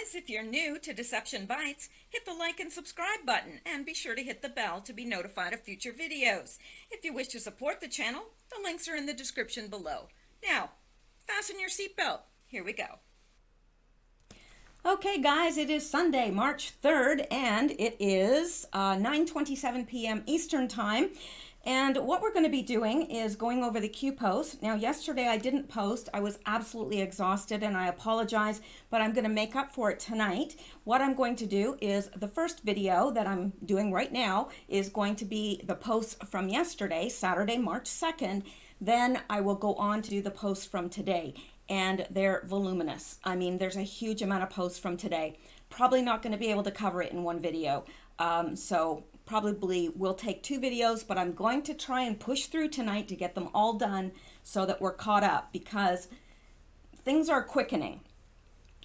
guys, if you're new to Deception Bytes, hit the like and subscribe button and be sure to hit the bell to be notified of future videos. If you wish to support the channel, the links are in the description below. Now, fasten your seatbelt. Here we go. Okay guys, it is Sunday, March 3rd, and it is 9:27 p.m. Eastern Time. And what we're going to be doing is going over the Q post. Now, yesterday I didn't post. I was absolutely exhausted and I apologize, but I'm going to make up for it tonight. What I'm going to do is the first video that I'm doing right now is going to be the posts from yesterday, Saturday, March 2nd. Then I will go on to do the posts from today, and they're voluminous. I mean, there's a huge amount of posts from today. Probably not going to be able to cover it in one video. So probably will take two videos, but I'm going to try and push through tonight to get them all done so that we're caught up, because things are quickening.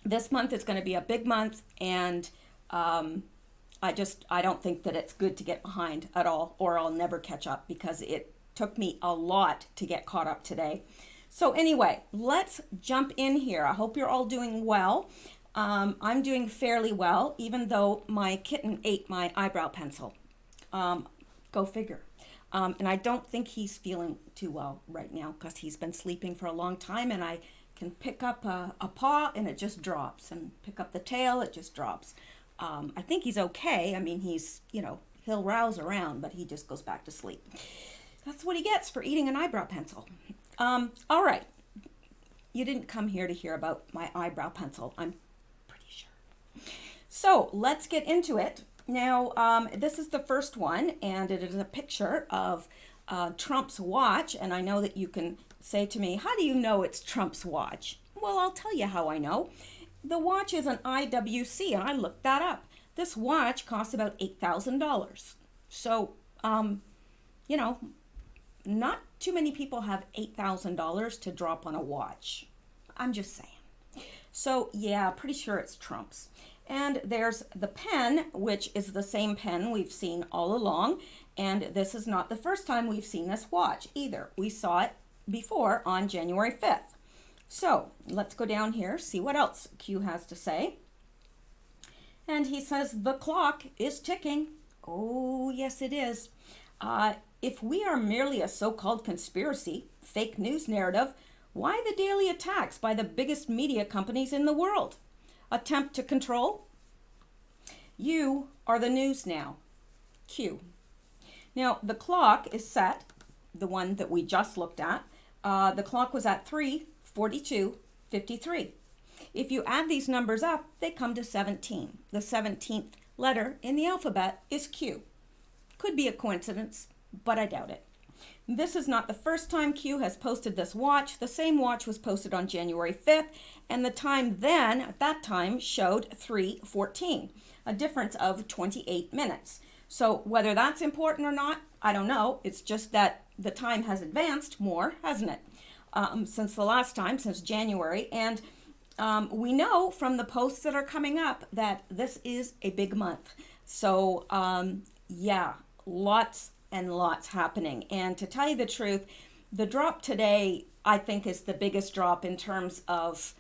This month is going to be a big month, and I don't think that it's good to get behind at all, or I'll never catch up, because it took me a lot to get caught up today. So anyway, let's jump in here. I hope you're all doing well. I'm doing fairly well, even though my kitten ate my eyebrow pencil. Go figure. And I don't think he's feeling too well right now, because he's been sleeping for a long time, and I can pick up a paw and it just drops, and pick up the tail, it just drops. I think he's okay. I mean, he'll rouse around, but he just goes back to sleep. That's what he gets for eating an eyebrow pencil. All right. You didn't come here to hear about my eyebrow pencil, I'm pretty sure. So let's get into it. Now, this is the first one, and it is a picture of Trump's watch. And I know that you can say to me, how do you know it's Trump's watch? Well, I'll tell you how I know. The watch is an IWC, and I looked that up. This watch costs about $8,000. So, not too many people have $8,000 to drop on a watch. I'm just saying. So yeah, pretty sure it's Trump's. And there's the pen, which is the same pen we've seen all along. And this is not the first time we've seen this watch either. We saw it before on January 5th. So let's go down here, see what else Q has to say. And he says, the clock is ticking. Oh, yes, it is. If we are merely a so-called conspiracy, fake news narrative, why the daily attacks by the biggest media companies in the world? Attempt to control? You are the news now. Q. Now, the clock is set, the one that we just looked at. The clock was at 3:42:53. If you add these numbers up, they come to 17. The 17th letter in the alphabet is Q. Could be a coincidence, but I doubt it. This is not the first time Q has posted this watch. The same watch was posted on January 5th, and the time then, at that time, showed 3:14, a difference of 28 minutes. So whether that's important or not, I don't know. It's just that the time has advanced more, hasn't it, since the last time, since January. And we know from the posts that are coming up that this is a big month. So yeah, lots and lots happening. And to tell you the truth, the drop today, I think, is the biggest drop in terms of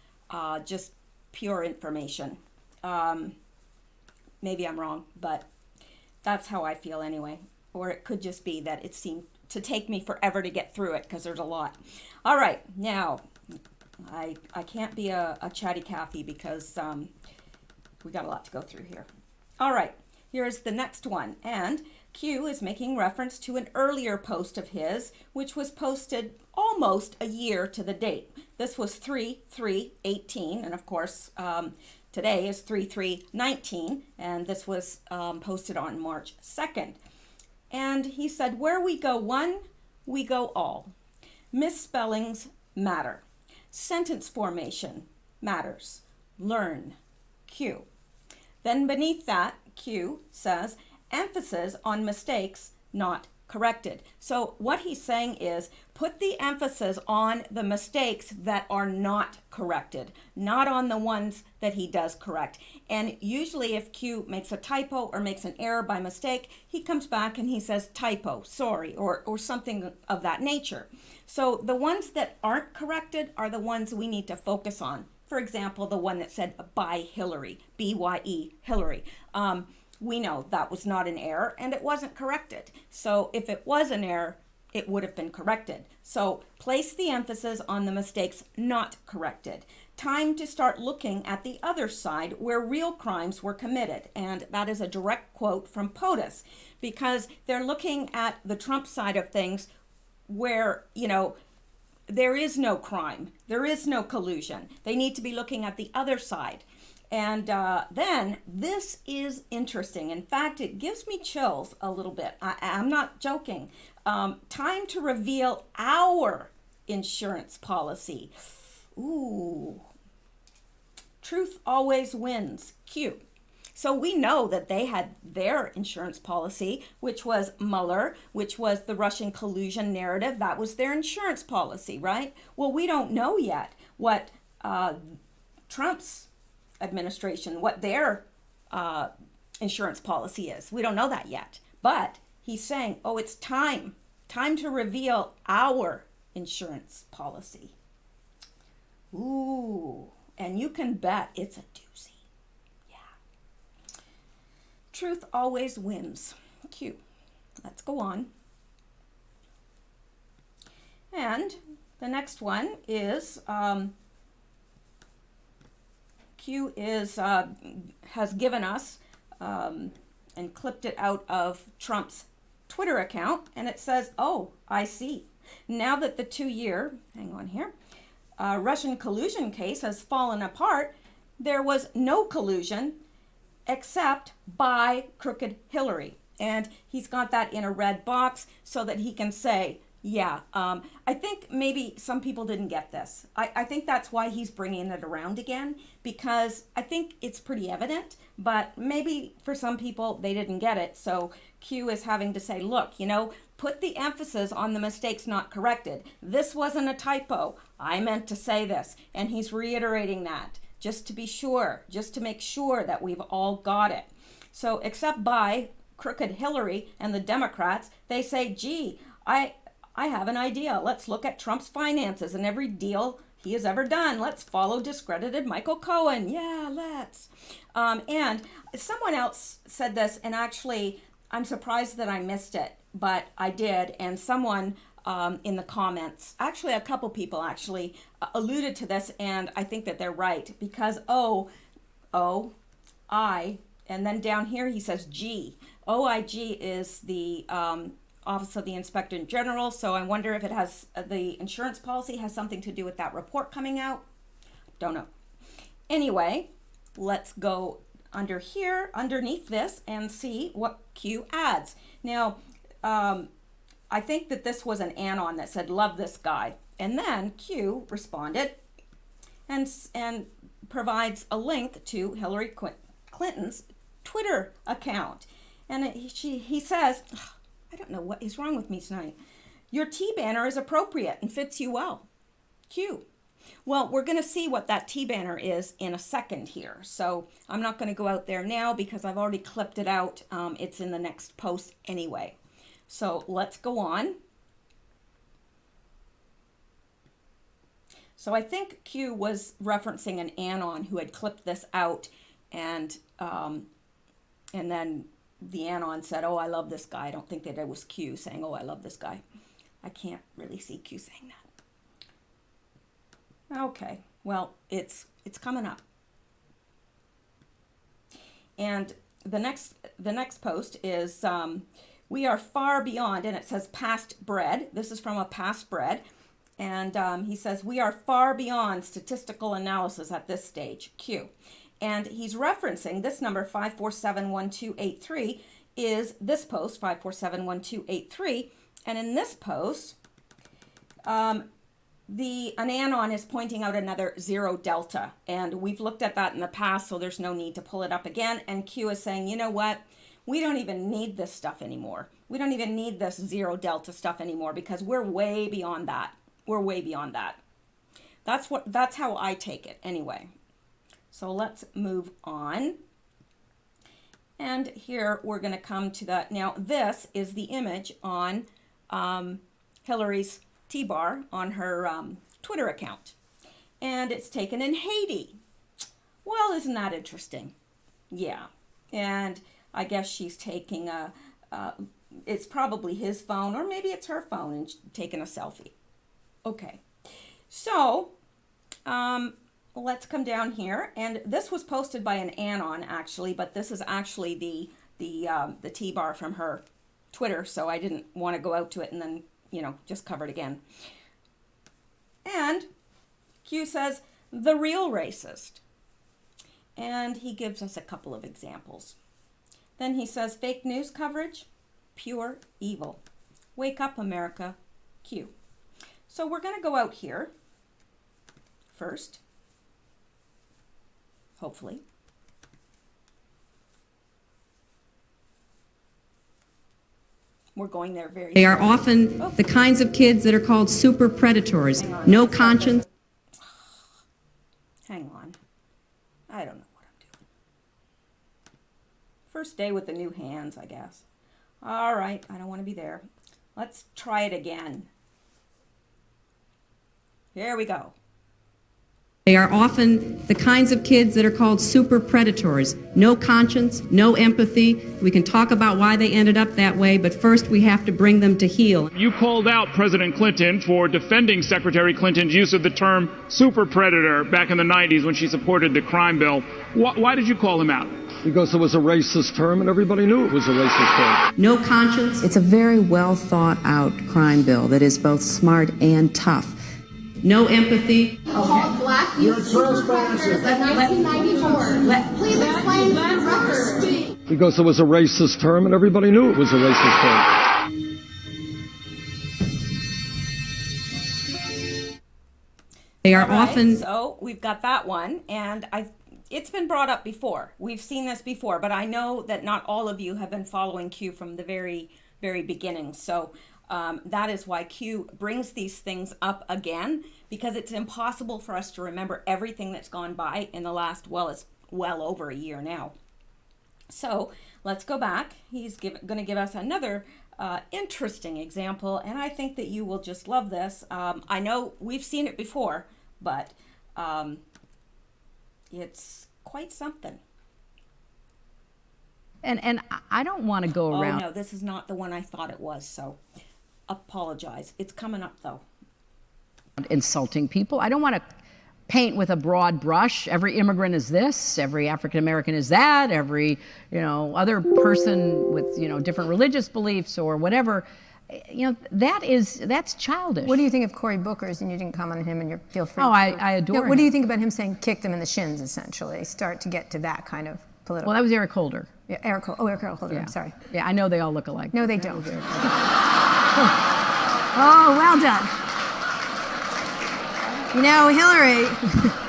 just pure information. Maybe I'm wrong, but that's how I feel anyway. Or it could just be that it seemed to take me forever to get through it, because there's a lot. All right, now, I can't be a chatty Cathy, because we got a lot to go through here. All right, here's the next one. And Q is making reference to an earlier post of his, which was posted almost a year to the date. This was 3/3/18, and of course, today is 3/3/19, and this was posted on March 2nd. And he said, where we go one, we go all. Misspellings matter. Sentence formation matters. Learn. Q. Then beneath that, Q says, emphasis on mistakes not corrected. So what he's saying is, put the emphasis on the mistakes that are not corrected, not on the ones that he does correct. And usually if Q makes a typo or makes an error by mistake, he comes back and he says typo, sorry, or something of that nature. So the ones that aren't corrected are the ones we need to focus on. for example, the one that said by Hillary, B-Y-E, Hillary. We know that was not an error and it wasn't corrected. So if it was an error, it would have been corrected. So place the emphasis on the mistakes not corrected. Time to start looking at the other side where real crimes were committed. And that is a direct quote from POTUS, because they're looking at the Trump side of things where, you know, there is no crime. There is no collusion. They need to be looking at the other side. And then this is interesting. In fact, it gives me chills a little bit. I'm not joking. Time to reveal our insurance policy. Ooh. Truth always wins. Q. So we know that they had their insurance policy, which was Mueller, which was the Russian collusion narrative. That was their insurance policy, right? Well, we don't know yet what Trump's administration, what their insurance policy is. We don't know that yet. But he's saying, oh, it's time to reveal our insurance policy. Ooh, and you can bet it's a doozy. Truth always wins. Q. Let's go on. And the next one is Q is has given us and clipped it out of Trump's Twitter account, and it says, "Oh, I see. Now that the 2-year, hang on here, Russian collusion case has fallen apart, there was no collusion except by crooked Hillary." And he's got that in a red box so that he can say, yeah, I think maybe some people didn't get this. I think that's why he's bringing it around again, because I think it's pretty evident, but maybe for some people they didn't get it. So Q is having to say, look, you know, put the emphasis on the mistakes not corrected. This wasn't a typo. I meant to say this. And he's reiterating that, just to be sure, just to make sure that we've all got it. So except by crooked Hillary and the Democrats, they say, gee, I have an idea. Let's look at Trump's finances and every deal he has ever done. Let's follow discredited Michael Cohen. Yeah, let's. And someone else said this, and actually, I'm surprised that I missed it, but I did. And someone in the comments, actually a couple people actually alluded to this, and I think that they're right, because I, and then down here he says G. OIG is the Office of the Inspector General, so I wonder if it has, the insurance policy has something to do with that report coming out. Don't know. Anyway, let's go under here, underneath this, and see what Q adds. Now, I think that this was an anon that said, love this guy. And then Q responded and provides a link to Hillary Clinton's Twitter account. And he says, I don't know what is wrong with me tonight. Your T-banner is appropriate and fits you well. Q. Well, we're going to see what that T-banner is in a second here. So I'm not going to go out there now because I've already clipped it out. It's in the next post anyway. So let's go on. So I think Q was referencing an anon who had clipped this out, and then the anon said, oh, I love this guy. I don't think that it was Q saying, oh, I love this guy. I can't really see Q saying that. Okay, well, it's coming up. And the next post is, we are far beyond, and it says past bread. This is from a past bread. And he says, we are far beyond statistical analysis at this stage, Q. And he's referencing this number, 5471283, is this post, 5471283. And in this post, an anon is pointing out another zero delta. And we've looked at that in the past, so there's no need to pull it up again. And Q is saying, you know what? We don't even need this stuff anymore. We don't even need this zero delta stuff anymore because we're way beyond that. We're way beyond that. That's how I take it anyway. So let's move on. And here we're going to come to that. Now this is the image on Hillary's T-bar on her Twitter account. and it's taken in Haiti. Well, isn't that interesting? Yeah, and I guess she's taking it's probably his phone, or maybe it's her phone, and taking a selfie. Okay, so let's come down here, and this was posted by an anon actually, but this is actually the T-bar from her Twitter, so I didn't want to go out to it and then, just cover it again. And Q says, the real racist. And he gives us a couple of examples. Then he says, fake news coverage, pure evil. Wake up, America, Q. So we're going to go out here first, hopefully. We're going there very They are often the kinds of kids that are called super predators. No conscience. Hang on. I don't know what I'm doing. First day with the new hands, I guess. All right, I don't want to be there. Let's try it again. Here we go. They are often the kinds of kids that are called super predators. No conscience, no empathy. We can talk about why they ended up that way, but first we have to bring them to heel. You called out President Clinton for defending Secretary Clinton's use of the term super predator back in the 90s when she supported the crime bill. Why did you call him out? Because it was a racist term and everybody knew it was a racist term. No conscience. It's a very well thought out crime bill that is both smart and tough. No empathy. Called black youth super predators in 1994. Please explain to the record. Because it was a racist term and everybody knew it was a racist term. They are often... So we've got that one, and it's been brought up before. We've seen this before, but I know that not all of you have been following Q from the very, very beginning. So that is why Q brings these things up again, because it's impossible for us to remember everything that's gone by in the last, it's well over a year now. So let's go back. He's going to give us another interesting example, and I think that you will just love this. I know we've seen it before, but it's quite something. And I don't want to go around. Oh no, this is not the one I thought it was, so apologize. It's coming up though. Insulting people. I don't want to paint with a broad brush. Every immigrant is this, every African American is that, every, other person with, different religious beliefs or whatever. That's childish. What do you think of Cory Booker's? And you didn't comment on him, and you feel free. Oh, I adore him. What do you think about him saying kick them in the shins, essentially? Start to get to that kind of political. Well, that was Eric Holder. Yeah, Eric Holder. Yeah. I'm sorry. Yeah, I know they all look alike. No, they don't. Oh, well done. Hillary.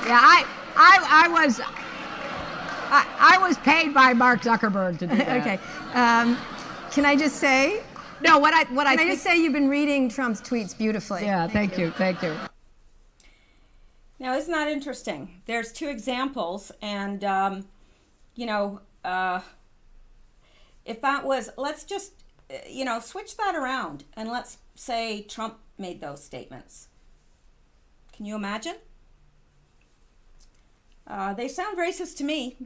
Yeah, I was paid by Mark Zuckerberg to do that. Okay. Can I just say? No, what I Can I just say you've been reading Trump's tweets beautifully. Yeah, thank you. Now, isn't that interesting? There's two examples, and if that was, let's just switch that around, and let's say Trump made those statements. Can you imagine? They sound racist to me.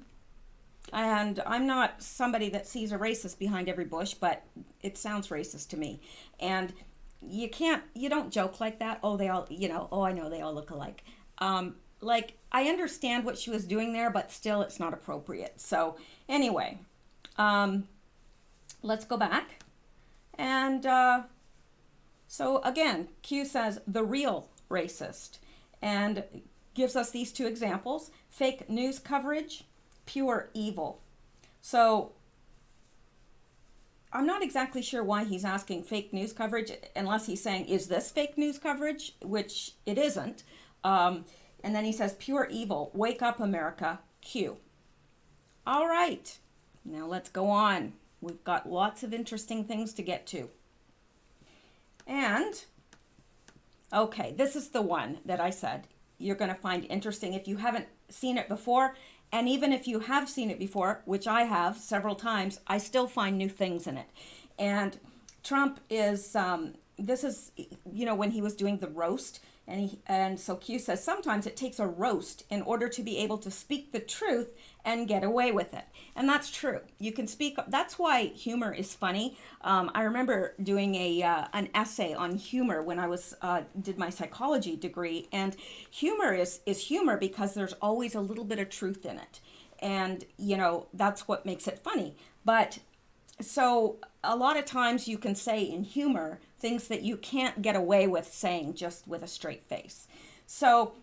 And I'm not somebody that sees a racist behind every bush, but it sounds racist to me. And you don't joke like that. Oh, they all, I know they all look alike. I understand what she was doing there, but still it's not appropriate. So anyway, let's go back. And so again, Q says the real racist, and gives us these two examples: fake news coverage, pure evil. So I'm not exactly sure why he's asking fake news coverage, unless he's saying, is this fake news coverage? Which it isn't. And then he says pure evil. Wake up, America, Q. All right, now let's go on. We've got lots of interesting things to get to. And okay, this is the one that I said you're going to find interesting if you haven't seen it before. And even if you have seen it before, which I have several times, I still find new things in it. And Trump is this is, when he was doing the roast, and so Q says sometimes it takes a roast in order to be able to speak the truth and get away with it. And that's true. You can speak. That's why humor is funny. I remember doing an essay on humor when I was did my psychology degree, and humor is humor because there's always a little bit of truth in it, and that's what makes it funny. But so a lot of times you can say in humor things that you can't get away with saying just with a straight face. So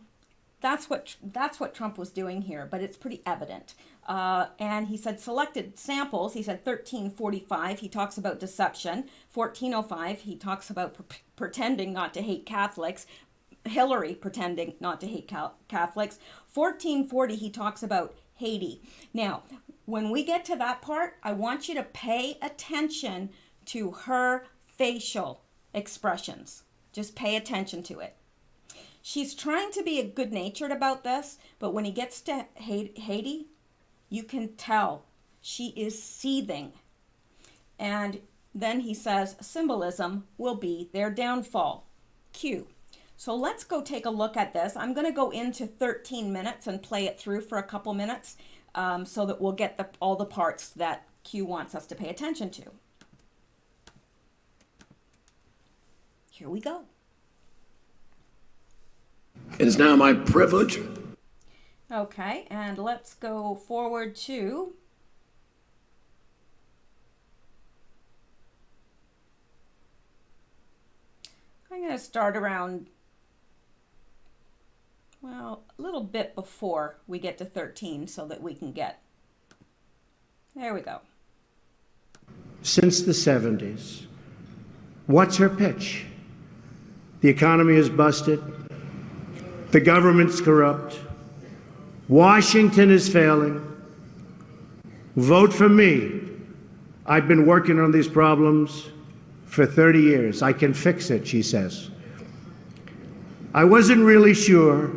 that's what Trump was doing here, but it's pretty evident. And he said selected samples. He said 1345. He talks about deception. 1405. He talks about pretending not to hate Catholics. Hillary pretending not to hate Catholics. 1440. He talks about Haiti. Now, when we get to that part, I want you to pay attention to her facial expressions. Just pay attention to it. She's trying to be good-natured about this, but when he gets to Haiti, you can tell she is seething. And then he says symbolism will be their downfall. Q. So let's go take a look at this. I'm going to go into 13 minutes and play it through for a couple minutes so that we'll get all the parts that Q wants us to pay attention to. Here we go. It is now my privilege. Okay, and let's go forward to I'm going to start around, a little bit before we get to 13 so that we can get, there we go. Since the 70s. What's her pitch? The economy is busted. The government's corrupt. Washington is failing. Vote for me. I've been working on these problems for 30 years. I can fix it, she says. I wasn't really sure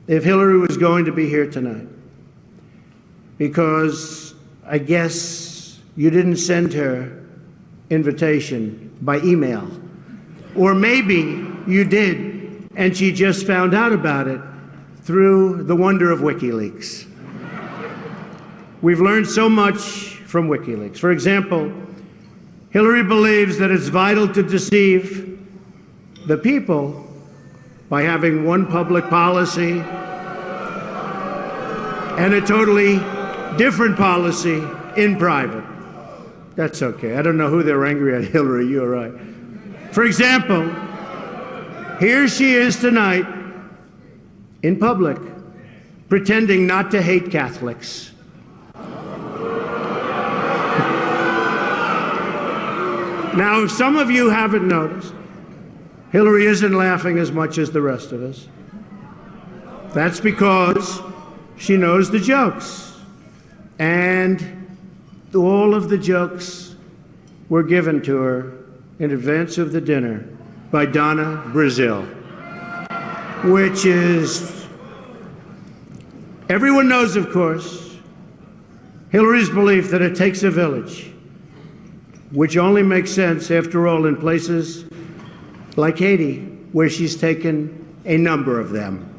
if Hillary was going to be here tonight because I guess you didn't send her invitation by email. Or maybe you did, and she just found out about it through the wonder of WikiLeaks. We've learned so much from WikiLeaks. For example, Hillary believes that it's vital to deceive the people by having one public policy and a totally different policy in private. That's okay. I don't know who they're angry at, Hillary, you're right. For example, here she is tonight in public, pretending not to hate Catholics. Now, if some of you haven't noticed, Hillary isn't laughing as much as the rest of us. That's because she knows the jokes. And all of the jokes were given to her in advance of the dinner by Donna Brazile, which is, everyone knows, of course, Hillary's belief that it takes a village, which only makes sense, after all, in places like Haiti, where she's taken a number of them.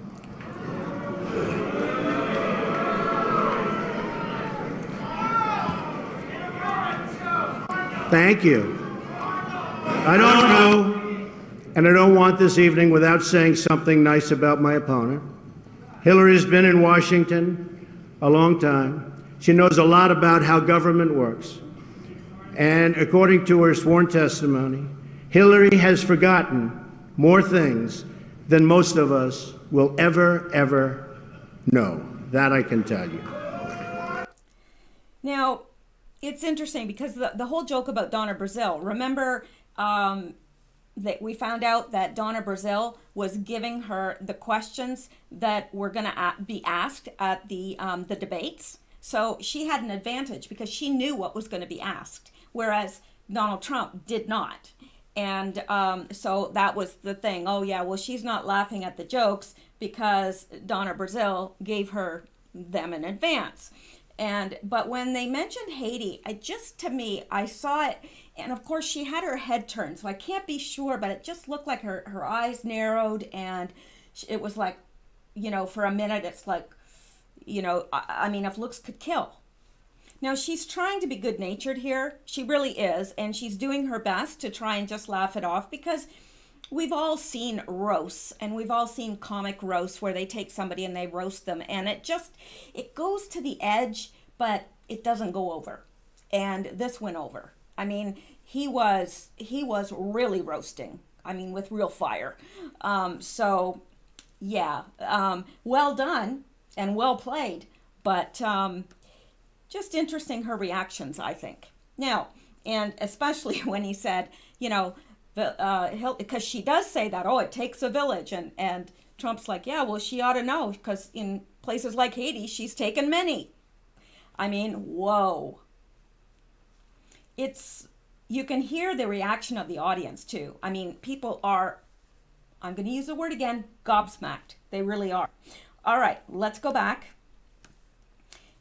Thank you. I don't know, and I don't want this evening without saying something nice about my opponent. Hillary's been in Washington a long time. She knows a lot about how government works. And according to her sworn testimony, Hillary has forgotten more things than most of us will ever know. That I can tell you. Now, it's interesting because the whole joke about Donna Brazile, remember that we found out that Donna Brazile was giving her the questions that were going to be asked at the debates. So she had an advantage because she knew what was going to be asked, whereas Donald Trump did not. And so that was the thing. Oh, yeah, well, she's not laughing at the jokes because Donna Brazile gave her them in advance. But when they mentioned Haiti, to me, I saw it, and of course she had her head turned, so I can't be sure, but it just looked like her eyes narrowed, and it was like, for a minute, it's like, I mean, if looks could kill. Now, she's trying to be good-natured here. She really is, and she's doing her best to try and just laugh it off, because we've all seen roasts, and we've all seen comic roasts where they take somebody and they roast them, and it goes to the edge, but it doesn't go over. And this went over. I mean, he was really roasting. I mean, with real fire. Well done and well played, but just interesting, her reactions, I think. Now, and especially when he said, because she does say that, it takes a village, and Trump's like, yeah, well, she ought to know, because in places like Haiti, she's taken many. I mean, whoa. You can hear the reaction of the audience too. I mean, people are, I'm going to use the word again, gobsmacked. They really are. All right, let's go back.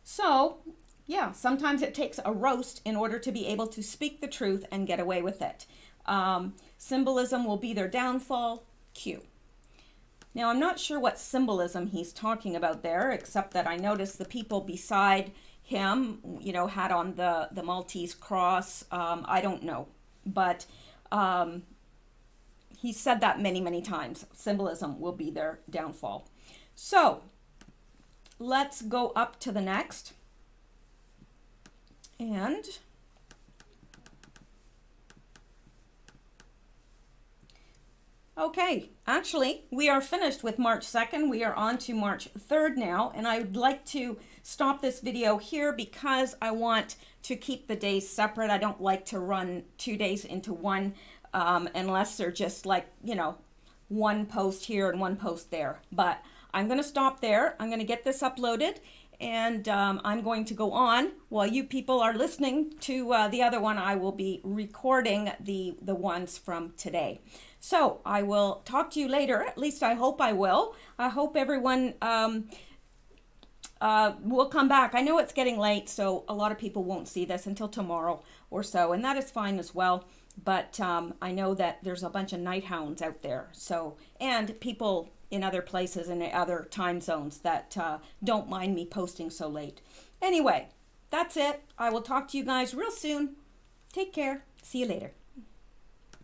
So, yeah, sometimes it takes a roast in order to be able to speak the truth and get away with it. Symbolism will be their downfall. Q. Now, I'm not sure what symbolism he's talking about there, except that I noticed the people beside him, had on the Maltese cross. I don't know, but he said that many, many times. Symbolism will be their downfall. So let's go up to the next. And okay, actually, we are finished with March 2nd. We are on to March 3rd now, and I would like to stop this video here because I want to keep the days separate. I don't like to run 2 days into one unless they're just like, one post here and one post there. But I'm going to stop there. I'm going to get this uploaded, and I'm going to go on while you people are listening to the other one. I will be recording the ones from today. So I will talk to you later. At least I hope I will. I hope everyone will come back. I know it's getting late, so a lot of people won't see this until tomorrow or so, and that is fine as well. But I know that there's a bunch of night hounds out there, and people in other places and other time zones that don't mind me posting so late. Anyway, that's it. I will talk to you guys real soon. Take care. See you later.